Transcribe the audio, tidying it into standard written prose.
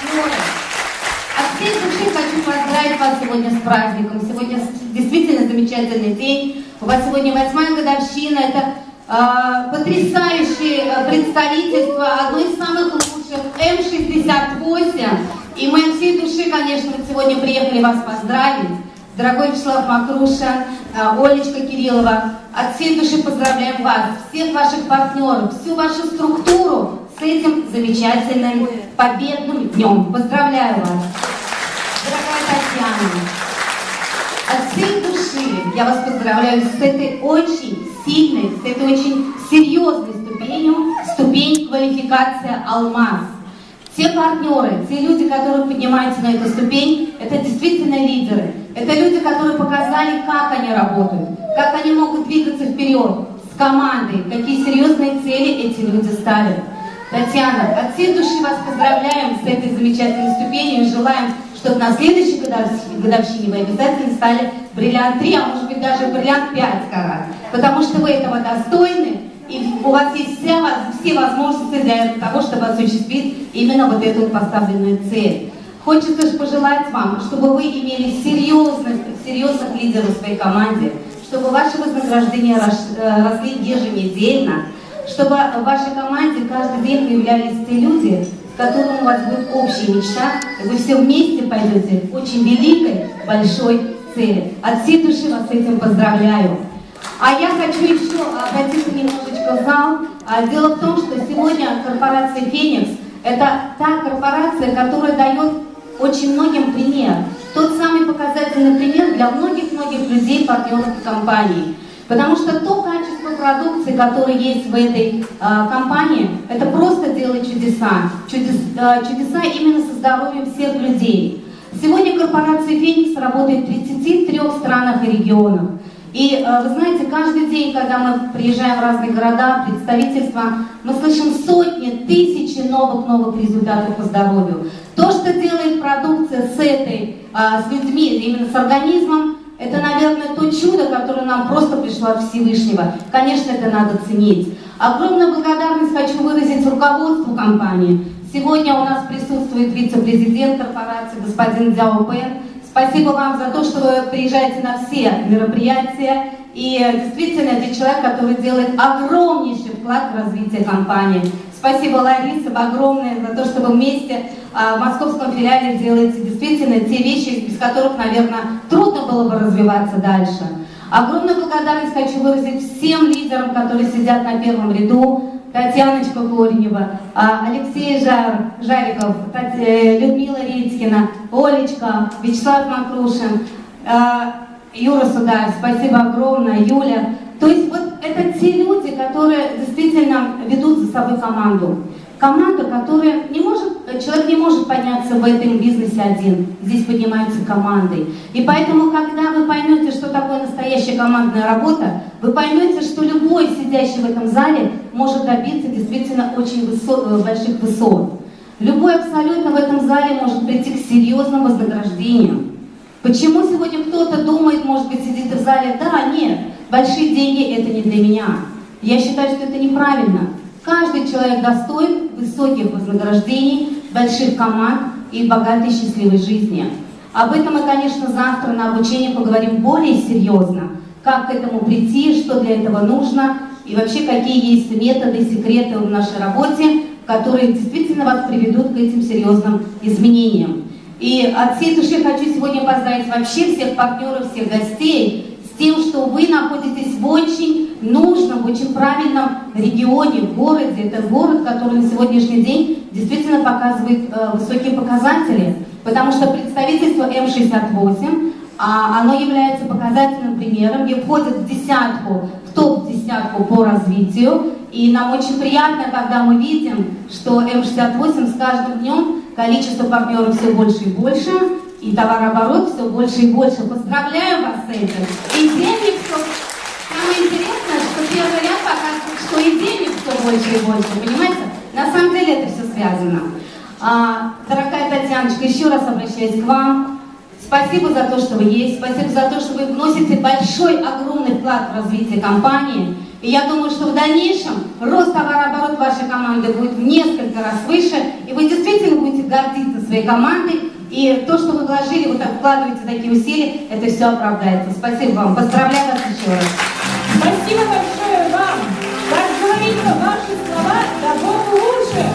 партнеры. От всей души хочу поздравить вас сегодня с праздником. Сегодня действительно замечательный день. У вас сегодня 8-я годовщина. Это потрясающее представительство одной из самых лучших, М68. И мы от всей души, конечно, сегодня приехали вас поздравить. Дорогой Вячеслав Макрушин, Олечка Кириллова, от всей души поздравляем вас, всех ваших партнеров, всю вашу структуру с этим замечательным победным днем. Поздравляю вас, дорогая Татьяна. От всей души я вас поздравляю с этой очень сильной, с этой очень серьезной ступень квалификация «Алмаз». Те партнеры, те люди, которые поднимаются на эту ступень, это действительно лидеры. Это люди, которые показали, как они работают, как они могут двигаться вперед с командой, какие серьезные цели эти люди ставят. Татьяна, от всей души вас поздравляем с этой замечательной ступенью и желаем, чтобы на следующей годовщине вы обязательно стали бриллиант 3, а может быть даже бриллиант 5 карат. Потому что вы этого достойны. И у вас есть все возможности для того, чтобы осуществить именно вот эту поставленную цель. Хочется же пожелать вам, чтобы вы имели серьезных лидеров в своей команде, чтобы ваши вознаграждения росли еженедельно, чтобы в вашей команде каждый день появлялись те люди, с которыми у вас будет общая мечта, и вы все вместе пойдете к очень великой, большой цели. От всей души вас с этим поздравляю. А я хочу еще обратиться немножечко в зал. Дело в том, что сегодня корпорация «Феникс» – это та корпорация, которая дает очень многим пример. Тот самый показательный пример для многих-многих людей, партнеров компании. Потому что то качество продукции, которое есть в этой компании, это просто делает чудеса. Чудеса именно со здоровьем всех людей. Сегодня корпорация «Феникс» работает в 33 странах и регионах. И вы знаете, каждый день, когда мы приезжаем в разные города, представительства, мы слышим сотни, тысячи новых результатов по здоровью. То, что делает продукция с людьми, именно с организмом, это, наверное, то чудо, которое нам просто пришло от Всевышнего. Конечно, это надо ценить. Огромную благодарность хочу выразить руководству компании. Сегодня у нас присутствует вице-президент корпорации господин Дзяо Пен. Спасибо вам за то, что вы приезжаете на все мероприятия. И действительно, это человек, который делает огромнейший вклад в развитие компании. Спасибо, Лариса, огромное за то, что вы вместе в московском филиале делаете действительно те вещи, без которых, наверное, трудно было бы развиваться дальше. Огромную благодарность хочу выразить всем лидерам, которые сидят на первом ряду. Татьяночка Коренева, Алексей Жариков, Людмила Редькина, Олечка, Вячеслав Макрушин, Юра Сударь, спасибо огромное, Юля. То есть вот это те люди, которые действительно ведут за собой команду. Команда, которая человек не может подняться в этом бизнесе один. Здесь поднимаются командой. И поэтому, когда вы поймете, что такое настоящая командная работа, вы поймете, что любой сидящий в этом зале может добиться действительно очень больших высот. Любой абсолютно в этом зале может прийти к серьезным вознаграждениям. Почему сегодня кто-то думает, может быть, сидит в зале, да, нет, большие деньги это не для меня. Я считаю, что это неправильно. Каждый человек достоин высоких вознаграждений, больших команд и богатой счастливой жизни. Об этом мы, конечно, завтра на обучении поговорим более серьезно. Как к этому прийти, что для этого нужно и вообще какие есть методы, секреты в нашей работе, которые действительно вас приведут к этим серьезным изменениям. И от всей души хочу сегодня поздравить вообще всех партнеров, всех гостей с тем, что вы находитесь в очень нужном, очень правильном регионе, в городе. Это город, который на сегодняшний день действительно показывает высокие показатели, потому что представительство М68, оно является показательным примером и входит в топ-10 по развитию. И нам очень приятно, когда мы видим, что М68 с каждым днем количество партнеров все больше и больше, и товарооборот все больше и больше. Поздравляю вас с этим. И денег все... Самое интересное, что первый ряд показывает, что и денег все больше и больше, понимаете? На самом деле это все связано. Дорогая Татьяночка, еще раз обращаюсь к вам. Спасибо за то, что вы есть, спасибо за то, что вы вносите большой, огромный вклад в развитие компании. И я думаю, что в дальнейшем рост товарооборота вашей команды будет в несколько раз выше, и вы действительно будете гордиться своей командой. И то, что вы вложили, вы так вкладываете такие усилия, это все оправдается. Спасибо вам. Поздравляю вас еще раз. Спасибо большое вам. Как говорится, ваши слова да Богу лучше.